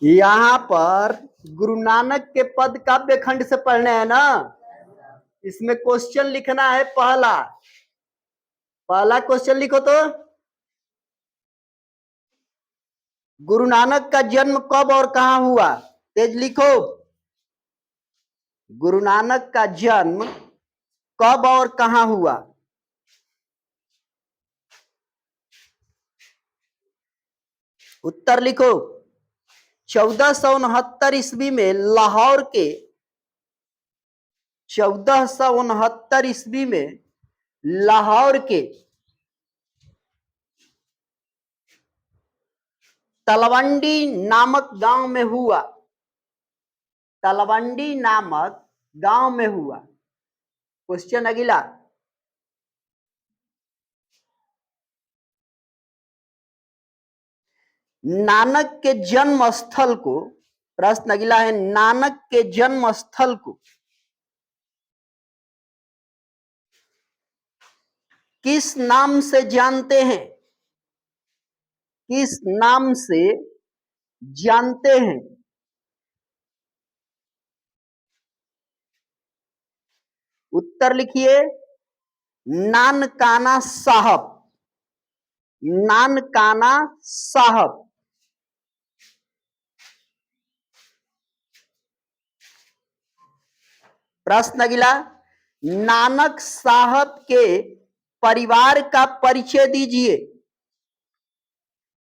यहाँ पर गुरु नानक के पद काव्य खंड से पढ़ने हैं ना। इसमें क्वेश्चन लिखना है। पहला पहला क्वेश्चन लिखो तो, गुरु नानक का जन्म कब और कहां हुआ? तेज लिखो। गुरु नानक का जन्म कब और कहां हुआ? उत्तर लिखो। 1469 ईस्वी में लाहौर के 1469 ईस्वी में लाहौर के तलवंडी नामक गांव में हुआ। तलवंडी नामक गांव में हुआ। क्वेश्चन अगला, नानक के जन्म स्थल को, प्रश्न अगला है, नानक के जन्म स्थल को किस नाम से जानते हैं? किस नाम से जानते हैं? उत्तर लिखिए। नानकाना साहब। नानकाना साहब। प्रश्न अगला, नानक साहब के परिवार का परिचय दीजिए।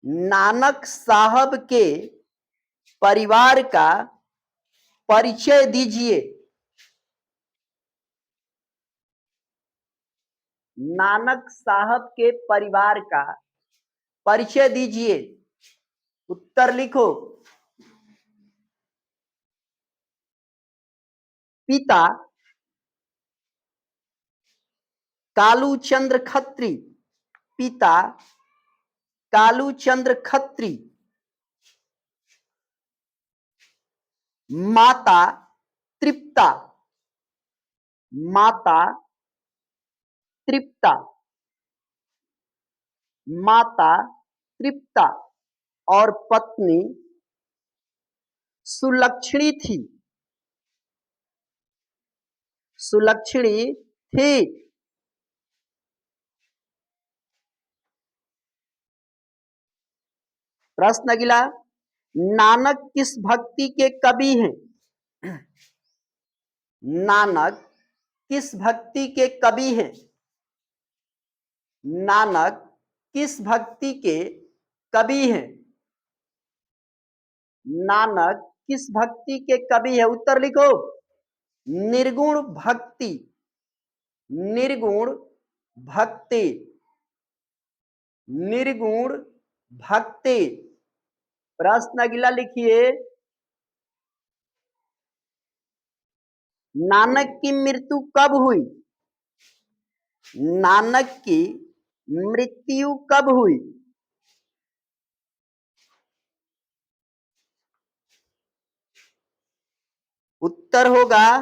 नानक साहब के परिवार का परिचय दीजिए। नानक साहब के परिवार का परिचय दीजिए। उत्तर लिखो। पिता कालूचंद्र खत्री। पिता कालूचंद्र खत्री। माता तृप्ता। माता तृप्ता। माता तृप्ता और पत्नी सुलक्षणी थी। सुलक्षणी थी। प्रश्न अगला, नानक किस भक्ति के कवि हैं? नानक किस भक्ति के कवि हैं? नानक किस भक्ति के कवि हैं? नानक किस भक्ति के कवि है? उत्तर लिखो। निर्गुण भक्ति। निर्गुण भक्ति। निर्गुण भक्ति। प्रश्न अगला लिखिए, नानक की मृत्यु कब हुई? नानक की मृत्यु कब हुई? उत्तर होगा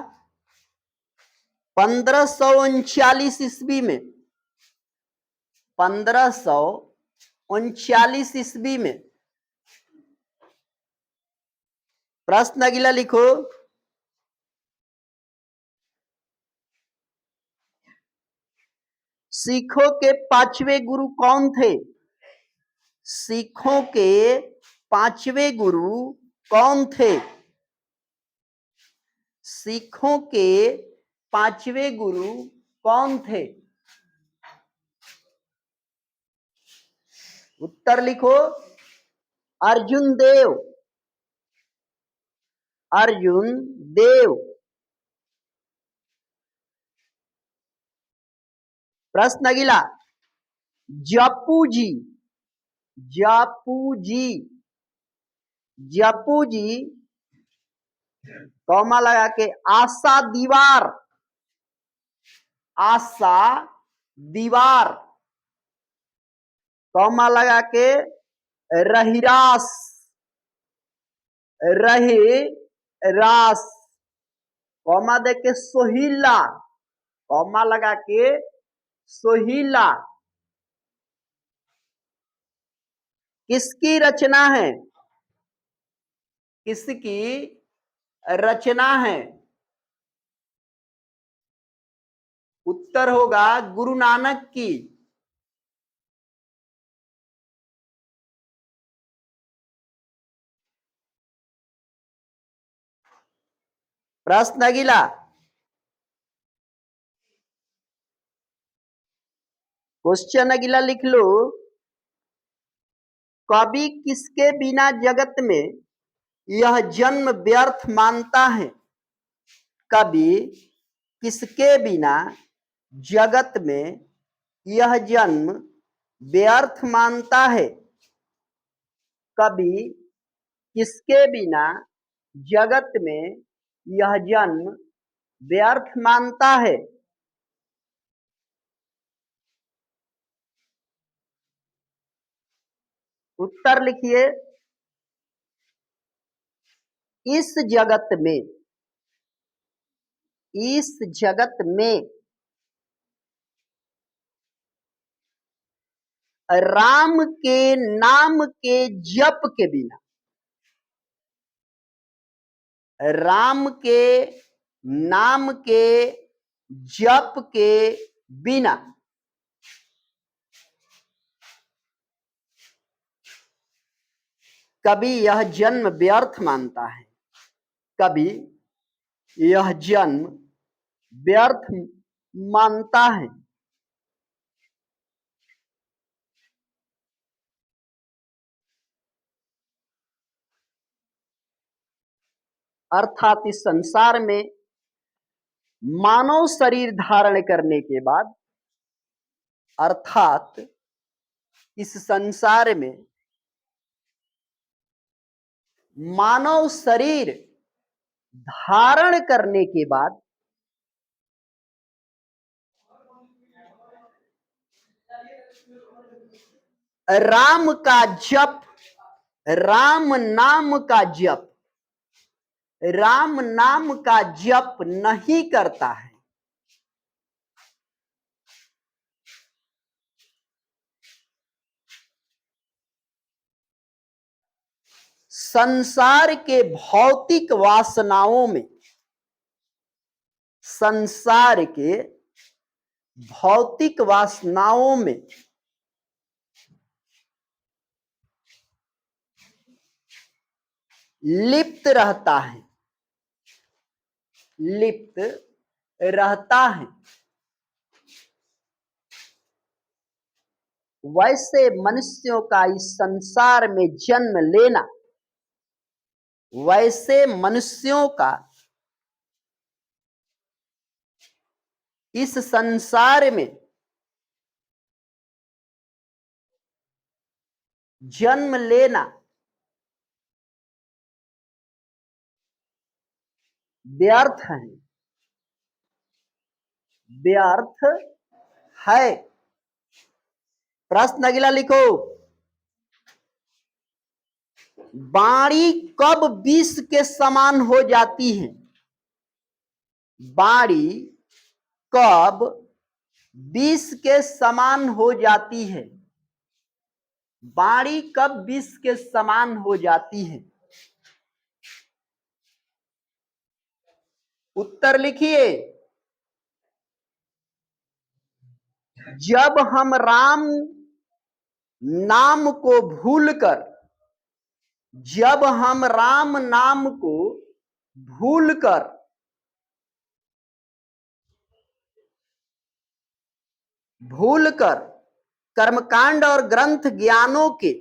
1539 ईस्वी में। 1539 ईस्वी में। प्रश्न अगला लिखो, सिखों के पांचवें गुरु कौन थे? सिखों के पांचवें गुरु कौन थे? सिखों के पांचवें गुरु कौन थे? उत्तर लिखो। अर्जुन देव। अर्जुन देव। प्रश्न अगला, जपू जी। जपू जी। जपू जी कौमा लगा के आशा दीवार। आशा दीवार। कौमा लगा के रहिरास। रही रास। कौमा दे के सोहिला। कौमा लगा के सोहिला। किसकी रचना है? किसकी रचना है? उत्तर होगा गुरु नानक की। प्रश्न अगला, क्वेश्चन अगला लिख लो। कवि किसके बिना जगत में यह जन्म व्यर्थ मानता है? कवि किसके बिना जगत में यह जन्म व्यर्थ मानता है? कवि किसके बिना जगत में यह जन्म व्यर्थ मानता है? उत्तर लिखिए। इस जगत में, इस जगत में राम के नाम के जप के बिना, राम के नाम के जप के बिना कभी यह जन्म व्यर्थ मानता है। कभी यह जन्म व्यर्थ मानता है। अर्थात इस संसार में मानव शरीर धारण करने के बाद, अर्थात इस संसार में मानव शरीर धारण करने के बाद राम का जप, राम नाम का जप, राम नाम का जप नहीं करता है। संसार के भौतिक वासनाओं में, संसार के भौतिक वासनाओं में लिप्त रहता है, लिप्त रहता है। वैसे मनुष्यों का इस संसार में जन्म लेना, वैसे मनुष्यों का इस संसार में जन्म लेना व्यर्थ है, व्यर्थ है। प्रश्न अगला लिखो। बाणी कब विष के समान हो जाती है? बाणी कब विष के समान हो जाती है? बाणी कब विष के समान हो जाती है? उत्तर लिखिए। जब हम राम नाम को भूलकर, जब हम राम नाम को भूलकर भूलकर कर्मकांड और ग्रंथ ज्ञानों के,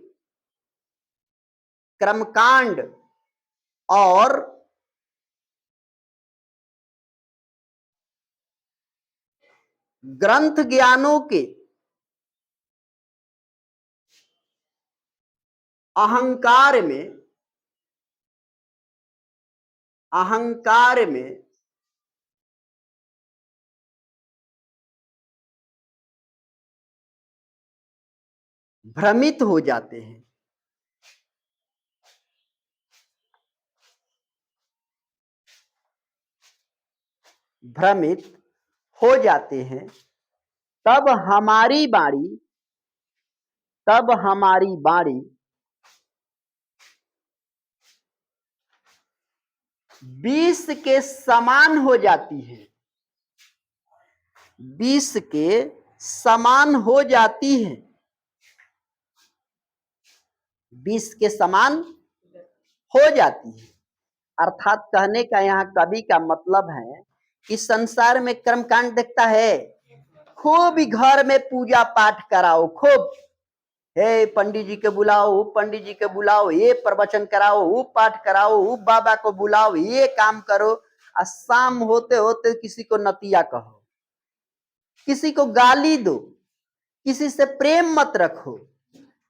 कर्मकांड और ग्रंथ ज्ञानों के अहंकार में, अहंकार में भ्रमित हो जाते हैं, भ्रमित हो जाते हैं, तब हमारी वाणी, तब हमारी वाणी विष के समान हो जाती है, विष के समान हो जाती है, विष के समान हो जाती है। अर्थात कहने का यहाँ कवि का मतलब है कि संसार में कर्मकांड देखता है, खूब ही घर में पूजा पाठ कराओ, खूब हे पंडित जी के बुलाओ, वो पंडित जी के बुलाओ, ये प्रवचन कराओ, वो पाठ कराओ, वो बाबा को बुलाओ, ये काम करो, और शाम होते होते किसी को नतिया कहो, किसी को गाली दो, किसी से प्रेम मत रखो,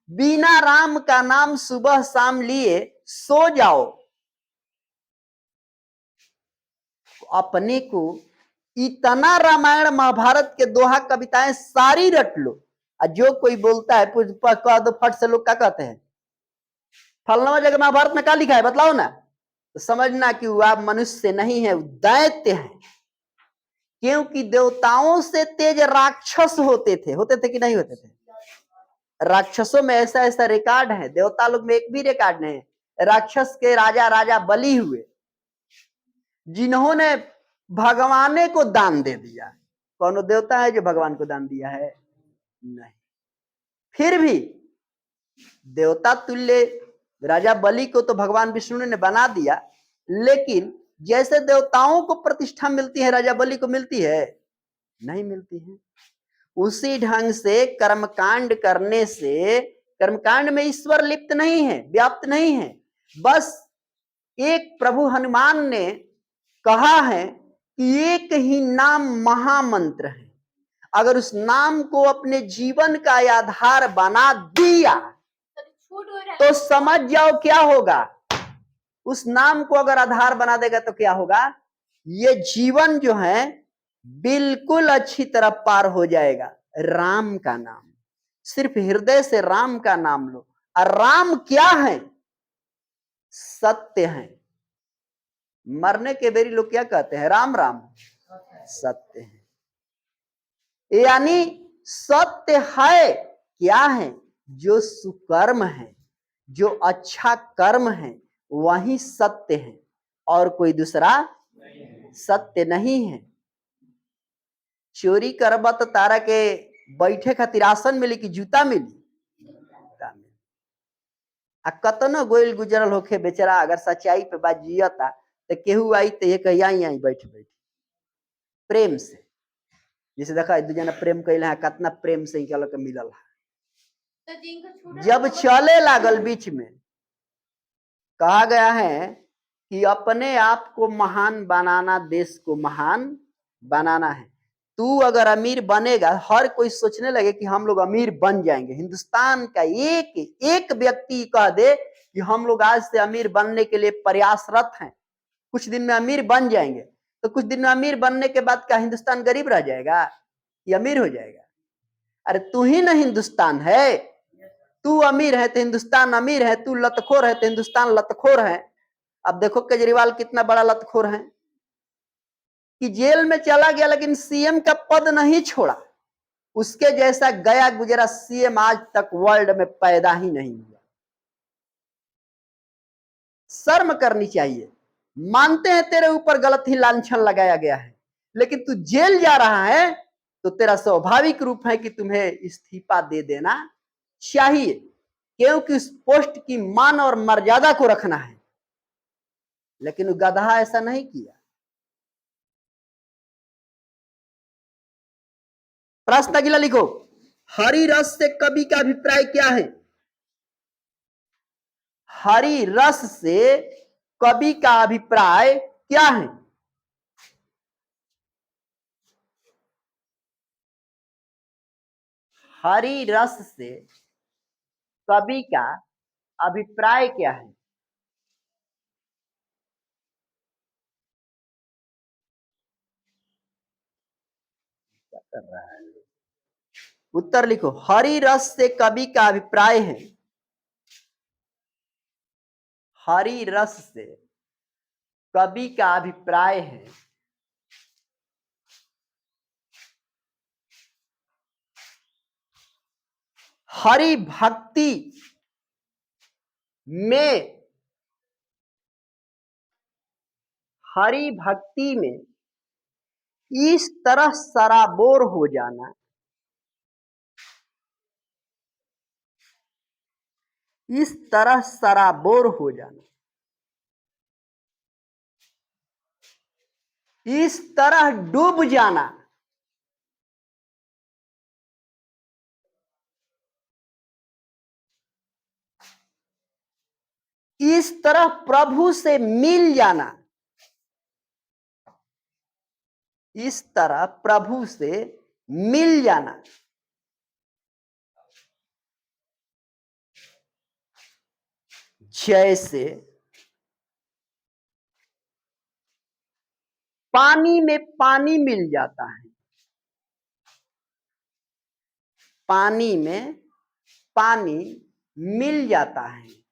बिना राम का नाम सुबह शाम लिए सो जाओ, अपने को इतना रामायण महाभारत के दोहा कविताएं सारी रट लो, और जो कोई बोलता है कह दो फट से, लोग क्या कहते हैं, फलना जगह महाभारत में क्या लिखा है बतलाओ ना, तो समझना कि वह मनुष्य नहीं है, दैत्य है। क्योंकि देवताओं से तेज राक्षस होते थे कि नहीं होते थे? राक्षसों में ऐसा ऐसा रिकॉर्ड है, देवता लोग में एक भी रिकॉर्ड नहीं है। राक्षस के राजा बलि हुए, जिन्होंने भगवान को दान दे दिया। कौन देवता है जो भगवान को दान दिया है? नहीं। फिर भी देवता तुल्य राजा बलि को तो भगवान विष्णु ने बना दिया, लेकिन जैसे देवताओं को प्रतिष्ठा मिलती है राजा बलि को मिलती है? नहीं मिलती है। उसी ढंग से कर्मकांड करने से, कर्मकांड में ईश्वर लिप्त नहीं है, व्याप्त नहीं है। बस एक प्रभु हनुमान ने कहा है कि एक ही नाम महामंत्र है, अगर उस नाम को अपने जीवन का आधार बना दिया तो समझ जाओ क्या होगा। उस नाम को अगर आधार बना देगा तो क्या होगा? ये जीवन जो है बिल्कुल अच्छी तरह पार हो जाएगा। राम का नाम, सिर्फ हृदय से राम का नाम लो। और राम क्या है? सत्य है। मरने के बेरी लोग क्या कहते हैं? राम राम, सत्य है। यानी सत्य है क्या है? जो सुकर्म है, जो अच्छा कर्म है, वही सत्य है, और कोई दूसरा सत्य नहीं है। चोरी करबा तो तारा के बैठे खातिर आसन मिली कि जूता मिली? आ कतनो गोइल गुजरल होखे बेचारा, अगर सच्चाई पे बात जियता तो केहू आई तो ये कही आई बैठ बैठ प्रेम से, जैसे देखा दू जना प्रेम कैले है, कितना प्रेम से इनका लोग मिलल है। जब चले लागल बीच में, कहा गया है कि अपने आप को महान बनाना, देश को महान बनाना है। तू अगर अमीर बनेगा, हर कोई सोचने लगे कि हम लोग अमीर बन जाएंगे। हिंदुस्तान का एक एक व्यक्ति कह दे कि हम लोग आज से अमीर बनने के लिए प्रयासरत हैं, कुछ दिन में अमीर बन जाएंगे, तो कुछ दिन में अमीर बनने के बाद क्या हिंदुस्तान गरीब रह जाएगा या अमीर हो जाएगा? अरे तू ही ना हिंदुस्तान है। तू अमीर है तो हिंदुस्तान अमीर है, तू लतखोर है तो हिंदुस्तान लतखोर है। अब देखो केजरीवाल कितना बड़ा लतखोर है कि जेल में चला गया लेकिन सीएम का पद नहीं छोड़ा। उसके जैसा गया गुजरा सीएम आज तक वर्ल्ड में पैदा ही नहीं हुआ। शर्म करनी चाहिए। मानते हैं तेरे ऊपर गलत ही लांछन लगाया गया है, लेकिन तू जेल जा रहा है तो तेरा स्वाभाविक रूप है कि तुम्हें इस्तीफा दे देना चाहिए, क्योंकि उस पोस्ट की मान और मर्यादा को रखना है। लेकिन गधा ऐसा नहीं किया। प्रश्न अगला लिखो, हरि रस से कवि का अभिप्राय क्या है? हरि रस से कवि का अभिप्राय क्या है? हरि रस से कवि का अभिप्राय क्या है? क्या कर रहा है? उत्तर लिखो, हरि रस से कवि का अभिप्राय है, हरि रस से कवि का अभिप्राय है हरि भक्ति में हरि भक्ति में इस तरह सराबोर हो जाना, इस तरह सराबोर हो जाना, इस तरह डूब जाना, इस तरह प्रभु से मिल जाना, इस तरह प्रभु से मिल जाना, जैसे पानी में पानी मिल जाता है, पानी में पानी मिल जाता है,